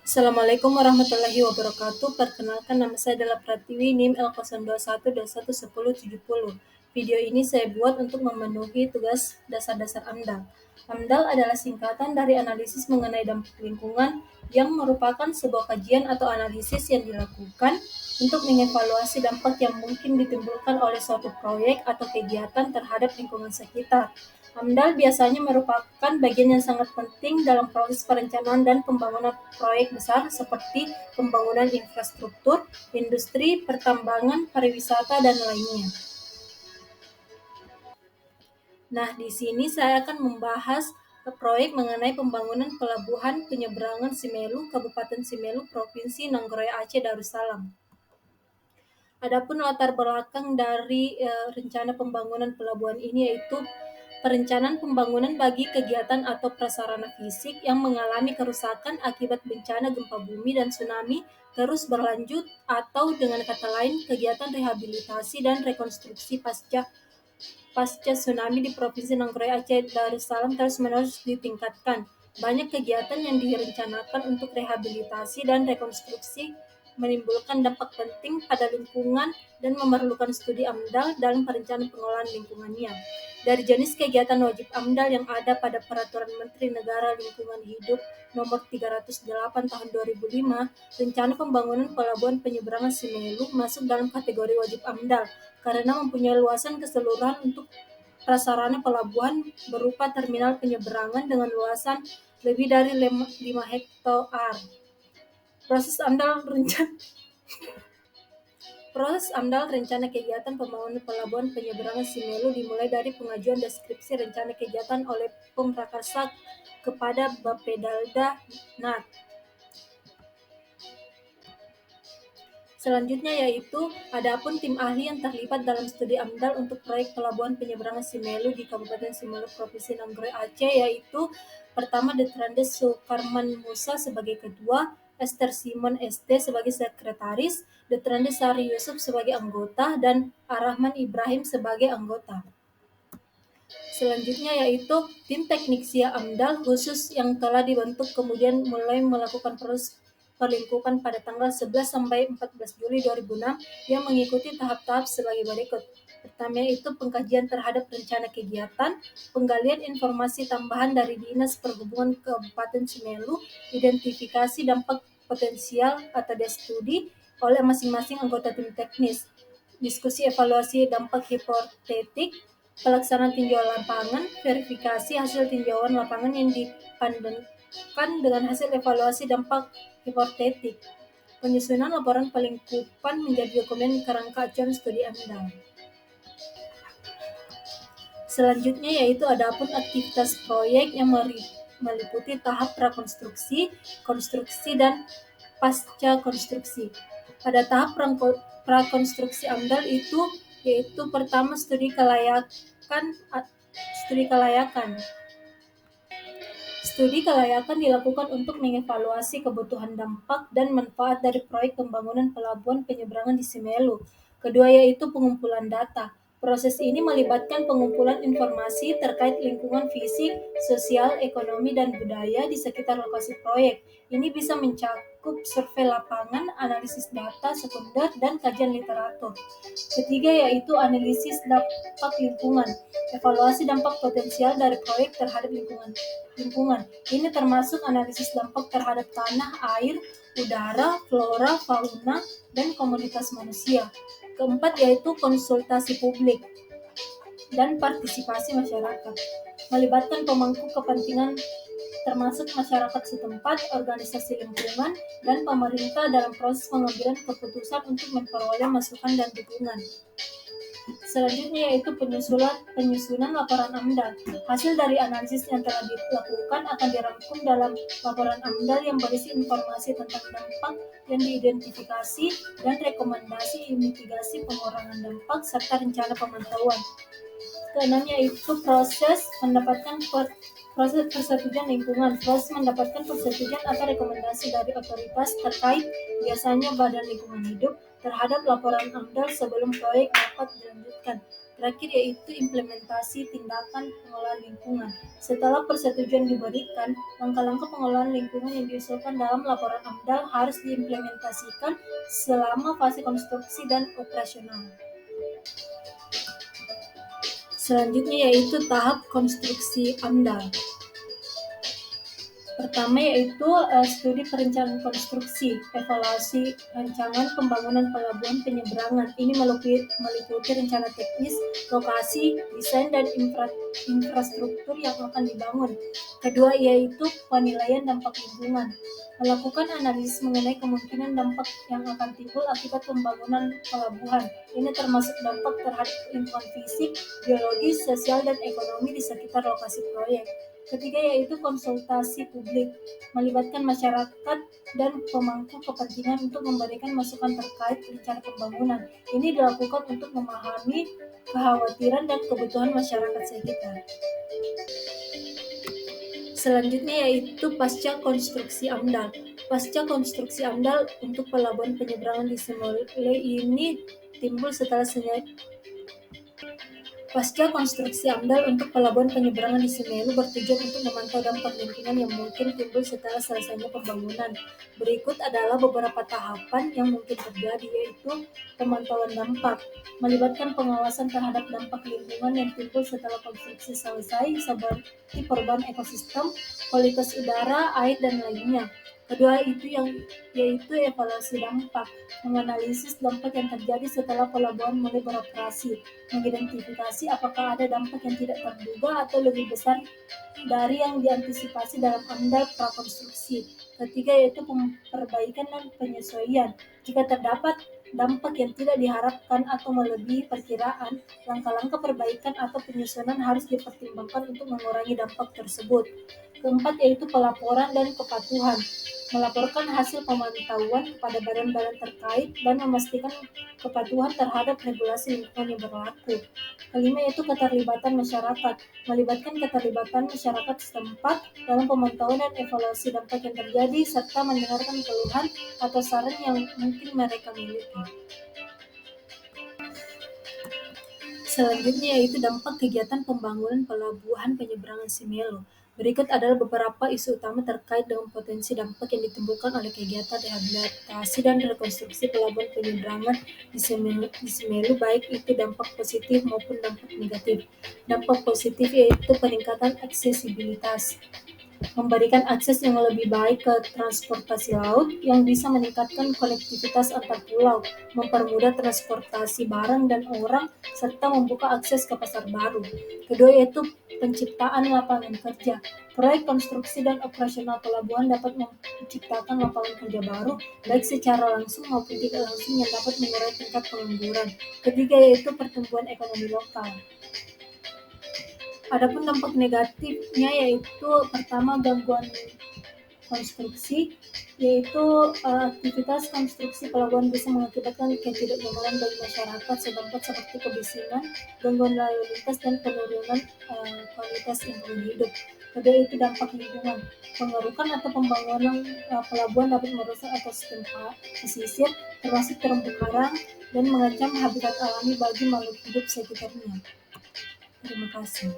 Assalamualaikum warahmatullahi wabarakatuh. Perkenalkan, nama saya adalah Pratiwi, NIM L0212111070. Video ini saya buat untuk memenuhi tugas dasar-dasar AMDAL. AMDAL adalah singkatan dari analisis mengenai dampak lingkungan yang merupakan sebuah kajian atau analisis yang dilakukan untuk mengevaluasi dampak yang mungkin ditimbulkan oleh suatu proyek atau kegiatan terhadap lingkungan sekitar. AMDAL biasanya merupakan bagian yang sangat penting dalam proses perencanaan dan pembangunan proyek besar seperti pembangunan infrastruktur, industri, pertambangan, pariwisata, dan lainnya. Nah, di sini saya akan membahas proyek mengenai pembangunan pelabuhan penyeberangan Simelu, Kabupaten Simelu, Provinsi Nagraya Aceh Darussalam. Adapun latar belakang dari rencana pembangunan pelabuhan ini yaitu perencanaan pembangunan bagi kegiatan atau prasarana fisik yang mengalami kerusakan akibat bencana gempa bumi dan tsunami terus berlanjut, atau dengan kata lain kegiatan rehabilitasi dan rekonstruksi pasca tsunami di Provinsi Nagraya Aceh Darussalam terus-menerus ditingkatkan. Banyak kegiatan yang direncanakan untuk rehabilitasi dan rekonstruksi menimbulkan dampak penting pada lingkungan dan memerlukan studi AMDAL dalam perencanaan pengelolaan lingkungannya. Dari jenis kegiatan wajib AMDAL yang ada pada Peraturan Menteri Negara Lingkungan Hidup Nomor 308 Tahun 2005, rencana pembangunan pelabuhan penyeberangan Simelu masuk dalam kategori wajib AMDAL karena mempunyai luasan keseluruhan untuk prasarana pelabuhan berupa terminal penyeberangan dengan luasan lebih dari 5 hektar. Proses AMDAL rencana kegiatan pembangunan pelabuhan penyeberangan Simelu dimulai dari pengajuan deskripsi rencana kegiatan oleh Pemprakarsa kepada Bapedalda Nat. Selanjutnya yaitu adapun tim ahli yang terlibat dalam studi AMDAL untuk proyek pelabuhan penyeberangan Simelu di Kabupaten Simelu, Provinsi Nagraya Aceh, yaitu pertama Detrandes Sukarman Musa sebagai ketua, Esther Simon ST sebagai sekretaris, Detrandes Sari Yusuf sebagai anggota, dan Arahman Ibrahim sebagai anggota. Selanjutnya yaitu tim teknik SIA AMDAL khusus yang telah dibentuk kemudian mulai melakukan proses perlingkupan pada tanggal 11 sampai 14 Juli 2006 yang mengikuti tahap-tahap sebagai berikut. Pertama yaitu pengkajian terhadap rencana kegiatan, penggalian informasi tambahan dari Dinas Perhubungan Kabupaten Simelu, identifikasi dampak potensial atau studi oleh masing-masing anggota tim teknis, diskusi evaluasi dampak hipotetik, pelaksanaan tinjauan lapangan, verifikasi hasil tinjauan lapangan yang dipandangkan dengan hasil evaluasi dampak hipotetik, penyusunan laporan pelingkupan menjadi dokumen kerangka acuan studi AMDAL. Selanjutnya yaitu adapun aktivitas proyek yang meliputi tahap prakonstruksi, konstruksi, dan pasca konstruksi. Pada tahap prakonstruksi AMDAL itu yaitu pertama studi kelayakan. Studi kelayakan dilakukan untuk mengevaluasi kebutuhan dampak dan manfaat dari proyek pembangunan pelabuhan penyeberangan di Simelu. Kedua yaitu pengumpulan data. Proses ini melibatkan pengumpulan informasi terkait lingkungan fisik, sosial, ekonomi, dan budaya di sekitar lokasi proyek. Ini bisa mencakup survei lapangan, analisis data sekunder, dan kajian literatur. Ketiga yaitu analisis dampak lingkungan. Evaluasi dampak potensial dari proyek terhadap lingkungan. Ini termasuk analisis dampak terhadap tanah, air, udara, flora, fauna, dan komunitas manusia. Keempat yaitu konsultasi publik dan partisipasi masyarakat, melibatkan pemangku kepentingan termasuk masyarakat setempat, organisasi lingkungan, dan pemerintah dalam proses pengambilan keputusan untuk memperoleh masukan dan dukungan. Selanjutnya yaitu penyusunan laporan AMDAL. Hasil dari analisis yang telah dilakukan akan dirangkum dalam laporan AMDAL yang berisi informasi tentang dampak yang diidentifikasi dan rekomendasi mitigasi pengurangan dampak serta rencana pemantauan. Keenam yaitu proses persetujuan lingkungan. Proses mendapatkan persetujuan atau rekomendasi dari otoritas terkait, biasanya Badan Lingkungan Hidup, terhadap laporan AMDAL sebelum proyek dapat dilanjutkan. Terakhir yaitu implementasi tindakan pengelolaan lingkungan. Setelah persetujuan diberikan, langkah-langkah pengelolaan lingkungan yang diusulkan dalam laporan AMDAL harus diimplementasikan selama fase konstruksi dan operasional. Selanjutnya yaitu tahap konstruksi AMDAL. Pertama yaitu studi perencanaan konstruksi, evaluasi rancangan pembangunan pelabuhan penyeberangan. Ini meliputi rencana teknis, lokasi, desain, dan infrastruktur yang akan dibangun. Kedua yaitu penilaian dampak lingkungan, melakukan analisis mengenai kemungkinan dampak yang akan timbul akibat pembangunan pelabuhan. Ini termasuk dampak terhadap lingkungan fisik, biologis, sosial, dan ekonomi di sekitar lokasi proyek. Ketiga yaitu konsultasi publik, melibatkan masyarakat dan pemangku kepentingan untuk memberikan masukan terkait rencana pembangunan. Ini dilakukan untuk memahami kekhawatiran dan kebutuhan masyarakat sekitar. Selanjutnya yaitu pasca konstruksi AMDAL. Pasca konstruksi AMDAL untuk pelabuhan penyeberangan di Semeru ini timbul setelah Pasca konstruksi AMDAL untuk pelabuhan penyeberangan di Semeru bertujuan untuk memantau dampak lingkungan yang mungkin timbul setelah selesainya pembangunan. Berikut adalah beberapa tahapan yang mungkin terjadi, yaitu pemantauan dampak, melibatkan pengawasan terhadap dampak lingkungan yang timbul setelah konstruksi selesai, seperti perubahan ekosistem, kualitas udara, air, dan lainnya. Kedua yaitu evaluasi dampak, menganalisis dampak yang terjadi setelah pelabuhan mulai beroperasi, mengidentifikasi apakah ada dampak yang tidak terduga atau lebih besar dari yang diantisipasi dalam AMDAL prakonstruksi. Ketiga yaitu perbaikan dan penyesuaian. Jika terdapat dampak yang tidak diharapkan atau melebihi perkiraan, langkah-langkah perbaikan atau penyesuaian harus dipertimbangkan untuk mengurangi dampak tersebut. Keempat yaitu pelaporan dan kepatuhan, melaporkan hasil pemantauan kepada badan-badan terkait dan memastikan kepatuhan terhadap regulasi lingkungan yang berlaku. Kelima yaitu keterlibatan masyarakat, melibatkan keterlibatan masyarakat setempat dalam pemantauan dan evaluasi dampak yang terjadi serta mendengarkan keluhan atau saran yang mungkin mereka miliki. Selanjutnya yaitu dampak kegiatan pembangunan pelabuhan penyeberangan Semeru. Berikut adalah beberapa isu utama terkait dengan potensi dampak yang ditimbulkan oleh kegiatan rehabilitasi dan rekonstruksi pelabuhan penyeberangan di Semeru, baik itu dampak positif maupun dampak negatif. Dampak positif yaitu peningkatan aksesibilitas, memberikan akses yang lebih baik ke transportasi laut yang bisa meningkatkan konektivitas antar pulau, mempermudah transportasi barang dan orang, serta membuka akses ke pasar baru. Kedua yaitu penciptaan lapangan kerja. Proyek konstruksi dan operasional pelabuhan dapat menciptakan lapangan kerja baru, baik secara langsung maupun tidak langsung yang dapat mengurangi tingkat pengangguran. Ketiga yaitu pertumbuhan ekonomi lokal. Adapun dampak negatifnya yaitu pertama gangguan konstruksi, yaitu aktivitas konstruksi pelabuhan bisa mengakibatkan ketidaknyamanan bagi masyarakat setempat seperti kebisingan, gangguan lalu lintas, dan penurunan kualitas lingkungan hidup. Kedua itu dampak lingkungan, pengerukan atau pembangunan pelabuhan dapat merusak ekosistem pesisir, termasuk terumbu karang, dan mengancam habitat alami bagi makhluk hidup sekitarnya. Terima kasih.